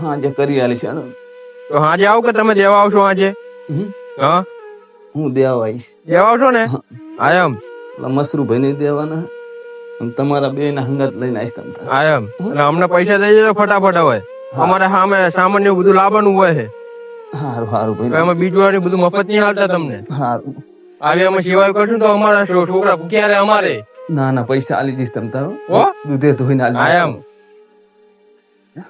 હા જે કરી આલી છે ને તો હાજે આવો કે તમે દેવા આવશો હાજે? હા હું દેવા આવીશ દેવા આવશો ને? હા એમ મસરૂ ભાઈ ને દેવાના અને તમારા બે ના હંગાત લઈને આવીશ તમ તાર. હા એમ એટલે અમને પૈસા દઈ દેજો ફટાફટ હવે. અમારે સામે સામાન ને એવું બધું લાવવાનું હોય છે. હારું હારું તો ભાઈ અમે બીજ વાળું બધું મફત નહીં હાલતા તમને. હારું. આવી અમે સેવા કરશું તો અમારા છોકરા ક્યારે અમારે. ના ના પૈસા આલી દઈશ તમ તારો હો દૂધે ધોઈને આલી હા દઈશ. એમ